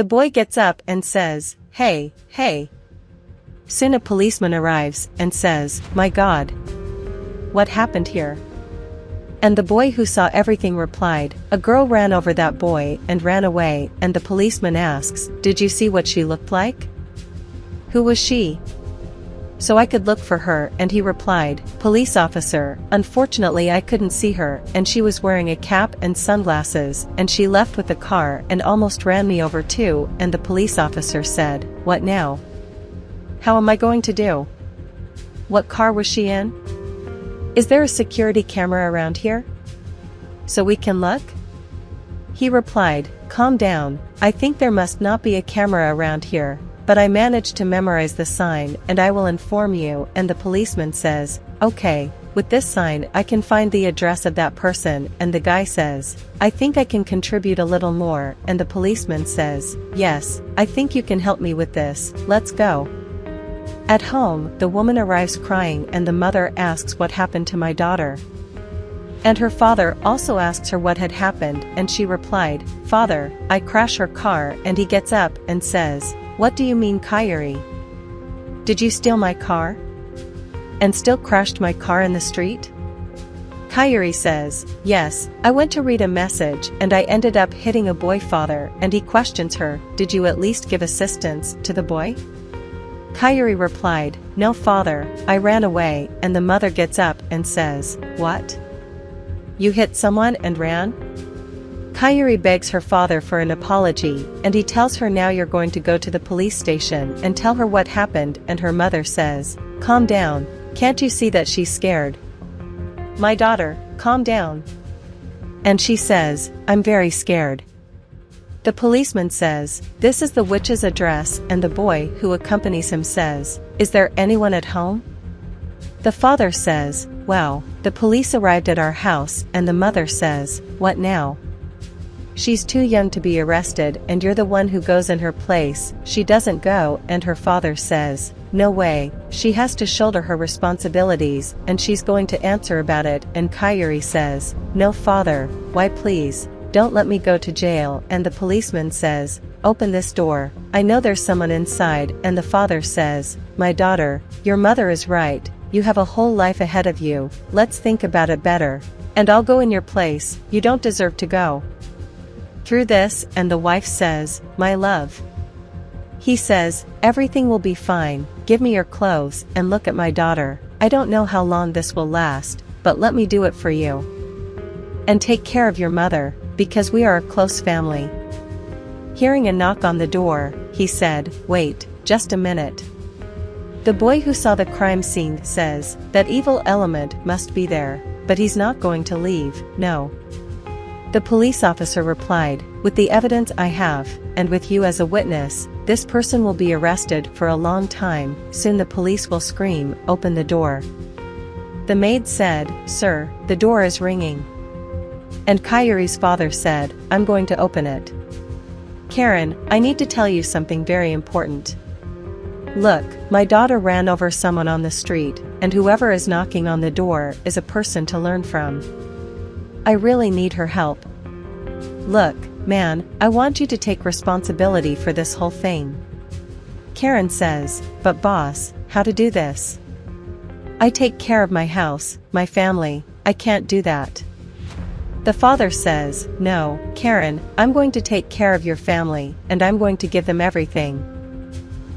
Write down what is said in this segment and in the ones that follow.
The boy gets up and says, "Hey, hey." Soon a policeman arrives and says, "My God. What happened here?" And the boy who saw everything replied, "A girl ran over that boy and ran away," and the policeman asks, "Did you see what she looked like? Who was she?" "So I could look for her," and he replied, "Police officer, unfortunately I couldn't see her, and she was wearing a cap and sunglasses, and she left with the car and almost ran me over too," and the police officer said, "What now? How am I going to do? What car was she in? Is there a security camera around here so we can look?" He replied, "Calm down, I think there must not be a camera around here, but I managed to memorize the sign and I will inform you," and the policeman says, "Okay, with this sign I can find the address of that person," and the guy says, "I think I can contribute a little more," and the policeman says, "Yes, I think you can help me with this, let's go." At home, the woman arrives crying and the mother asks what happened to my daughter. And her father also asks her what had happened, and she replied, "Father, I crash her car," and he gets up and says, "What do you mean, Kyrie? Did you steal my car? And still crashed my car in the street?" Kyrie says, "Yes, I went to read a message and I ended up hitting a boy, father," and he questions her, "Did you at least give assistance to the boy?" Kyrie replied, "No, father, I ran away," and the mother gets up and says, "What? You hit someone and ran?" Kyrie begs her father for an apology, and he tells her, "Now you're going to go to the police station and tell her what happened," and her mother says, "Calm down, can't you see that she's scared? My daughter, calm down." And she says, "I'm very scared." The policeman says, "This is the witch's address," and the boy who accompanies him says, "Is there anyone at home?" The father says, "Well, the police arrived at our house," and the mother says, "What now? She's too young to be arrested and you're the one who goes in her place." She doesn't go, and her father says, "No way, she has to shoulder her responsibilities and she's going to answer about it," and Kyrie says, "No, father, why, please, don't let me go to jail," and the policeman says, "Open this door, I know there's someone inside," and the father says, "My daughter, your mother is right, you have a whole life ahead of you, let's think about it better, and I'll go in your place, you don't deserve to go through this," and the wife says, "My love." He says, "Everything will be fine, give me your clothes and look at my daughter, I don't know how long this will last, but let me do it for you. And take care of your mother, because we are a close family." Hearing a knock on the door, he said, "Wait, just a minute." The boy who saw the crime scene says, "That evil element must be there, but he's not going to leave, no." The police officer replied, "With the evidence I have, and with you as a witness, this person will be arrested for a long time, soon the police will scream, 'Open the door.'" The maid said, "Sir, the door is ringing." And Kyrie's father said, "I'm going to open it. Karen, I need to tell you something very important. Look, my daughter ran over someone on the street, and whoever is knocking on the door is a person to learn from. I really need her help. Look, man, I want you to take responsibility for this whole thing." Karen says, "But boss, how to do this? I take care of my house, my family, I can't do that." The father says, "No, Karen, I'm going to take care of your family, and I'm going to give them everything.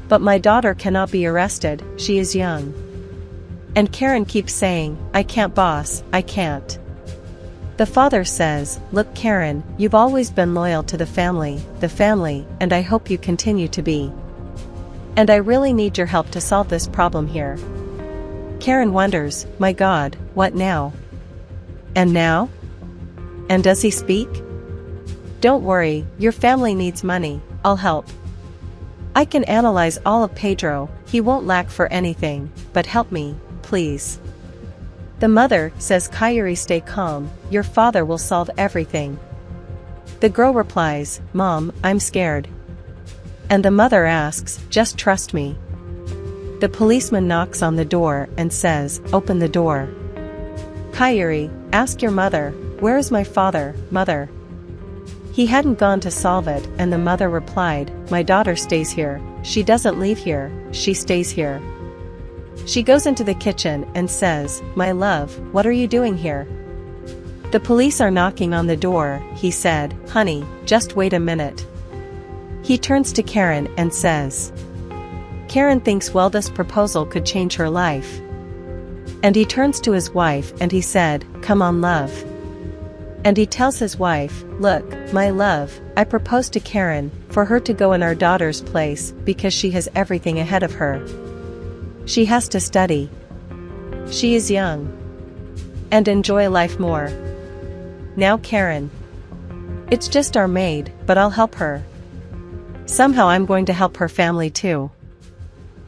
But my daughter cannot be arrested, she is young." And Karen keeps saying, "I can't, boss, I can't." The father says, "Look, Karen, you've always been loyal to the family, and I hope you continue to be. And I really need your help to solve this problem here." Karen wonders, "My God, what now? And now? And does he speak? Don't worry, your family needs money, I'll help. I can analyze all of Pedro, he won't lack for anything, but help me, please." The mother says, "Kyrie, stay calm, your father will solve everything." The girl replies, "Mom, I'm scared." And the mother asks, "Just trust me." The policeman knocks on the door and says, "Open the door." Kyrie, ask your mother, "Where is my father, mother?" He hadn't gone to solve it, and the mother replied, my daughter stays here. She doesn't leave here, she stays here. She goes into the kitchen and says, my love, what are you doing here? The police are knocking on the door, he said. Honey, just wait a minute. He turns to Karen and says. Karen thinks well, this proposal could change her life. And he turns to his wife and he said, come on, love. And he tells his wife, look, my love, I proposed to Karen for her to go in our daughter's place because she has everything ahead of her. She has to study. She is young. And enjoy life more. Now Karen. It's just our maid, but I'll help her. Somehow I'm going to help her family too.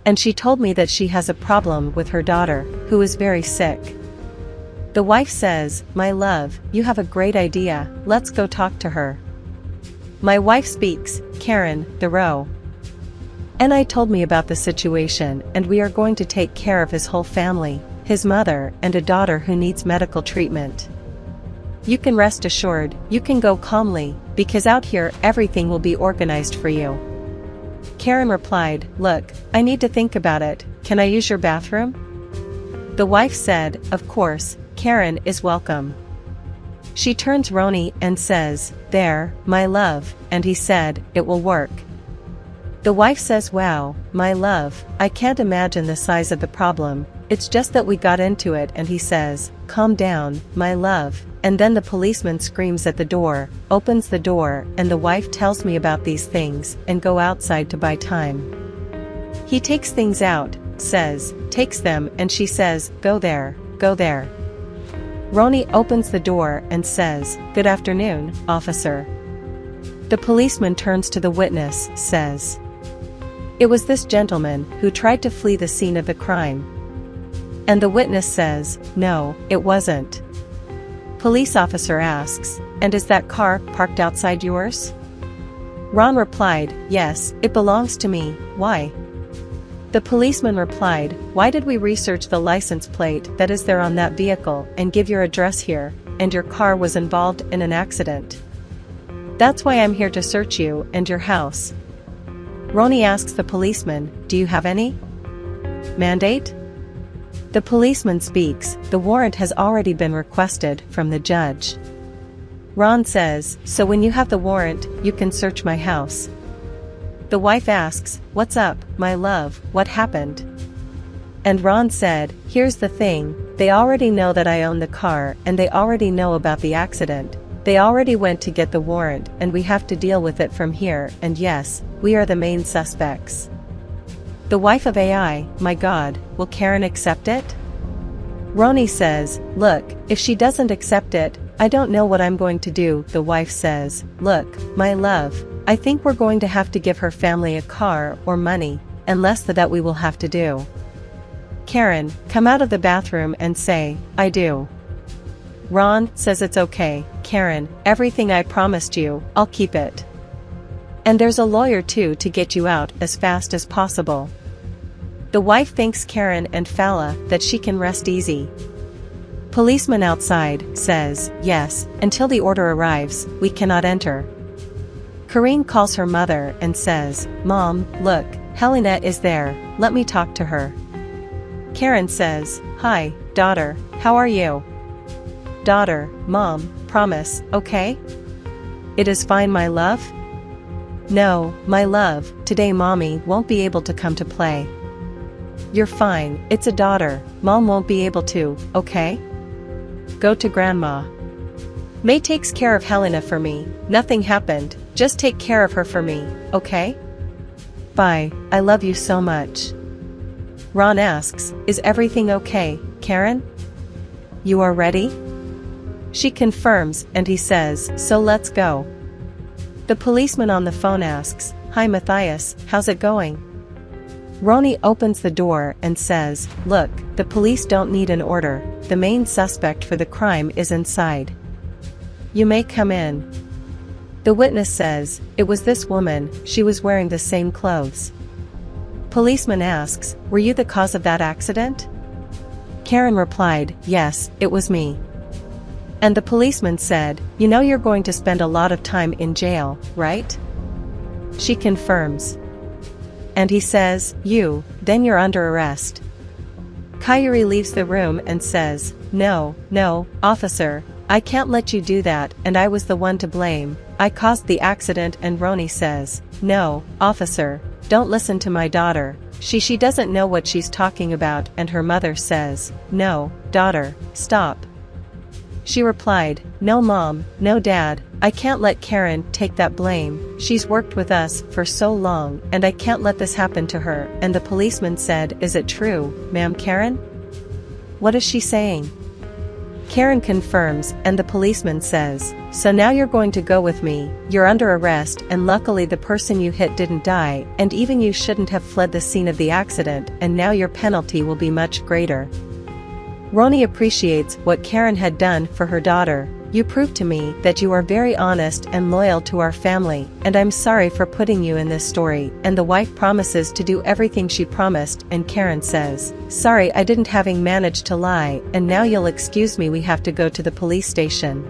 And she told me that she has a problem with her daughter, who is very sick. The wife says, my love, you have a great idea, let's go talk to her. My wife speaks, Karen, the row. And I told me about the situation, and we are going to take care of his whole family, his mother and a daughter who needs medical treatment. You can rest assured, you can go calmly, because out here everything will be organized for you. Karen replied, look, I need to think about it, can I use your bathroom? The wife said, of course, Karen is welcome. She turns Roni and says, there, my love, and he said, it will work. The wife says, wow, my love, I can't imagine the size of the problem, it's just that we got into it, and he says, calm down, my love, and then the policeman screams at the door, opens the door, and the wife tells me about these things, and go outside to buy time. He takes things out, says, takes them, and she says, go there, go there. Roni opens the door and says, good afternoon, officer. The policeman turns to the witness, says, it was this gentleman who tried to flee the scene of the crime. And the witness says, no, it wasn't. Police officer asks, and is that car parked outside yours? Ron replied, yes, it belongs to me, why? The policeman replied, why did we research the license plate that is there on that vehicle and give your address here, and your car was involved in an accident? That's why I'm here to search you and your house. Roni asks the policeman, do you have any mandate? The policeman speaks, the warrant has already been requested from the judge. Ron says, so when you have the warrant, you can search my house. The wife asks, what's up, my love, what happened? And Ron said, here's the thing, they already know that I own the car and they already know about the accident. They already went to get the warrant and we have to deal with it from here, and yes, we are the main suspects. The wife of AI, my God, will Karen accept it? Roni says, look, if she doesn't accept it, I don't know what I'm going to do. The wife says, look, my love, I think we're going to have to give her family a car or money, and less than that we will have to do. Karen, come out of the bathroom and say, I do. Ron says it's okay, Karen, everything I promised you, I'll keep it. And there's a lawyer too to get you out as fast as possible. The wife thanks Karen and Fala that she can rest easy. Policeman outside says, yes, until the order arrives, we cannot enter. Corinne calls her mother and says, Mom, look, Helena is there, let me talk to her. Karen says, hi, daughter, how are you? Daughter, Mom, promise, okay? It is fine, my love? No, my love, today Mommy won't be able to come to play. You're fine, it's a daughter, Mom won't be able to, okay? Go to Grandma. May takes care of Helena for me, nothing happened, just take care of her for me, okay? Bye, I love you so much. Ron asks, is everything okay, Karen? You are ready? She confirms and he says, so let's go. The policeman on the phone asks, hi Matthias, how's it going? Roni opens the door and says, look, the police don't need an order, the main suspect for the crime is inside. You may come in. The witness says, it was this woman, she was wearing the same clothes. Policeman asks, were you the cause of that accident? Karen replied, yes, it was me. And the policeman said, "You know you're going to spend a lot of time in jail, right?" She confirms. And he says, then you're under arrest. Kairi leaves the room and says, No, officer, I can't let you do that, and I was the one to blame. I caused the accident. And Roni says, No, officer, don't listen to my daughter. She doesn't know what she's talking about. And her mother says, No, daughter, stop. She replied, No mom, no dad, I can't let Karen take that blame. She's worked with us for so long, and I can't let this happen to her. And the policeman said, Is it true, ma'am Karen? What is she saying? Karen confirms, and the policeman says, So now you're going to go with me. You're under arrest, and luckily the person you hit didn't die, and even you shouldn't have fled the scene of the accident, and now your penalty will be much greater. Roni appreciates what Karen had done for her daughter. You proved to me that you are very honest and loyal to our family, and I'm sorry for putting you in this story. And the wife promises to do everything she promised, and Karen says, Sorry I didn't having managed to lie, and now you'll excuse me, we have to go to the police station.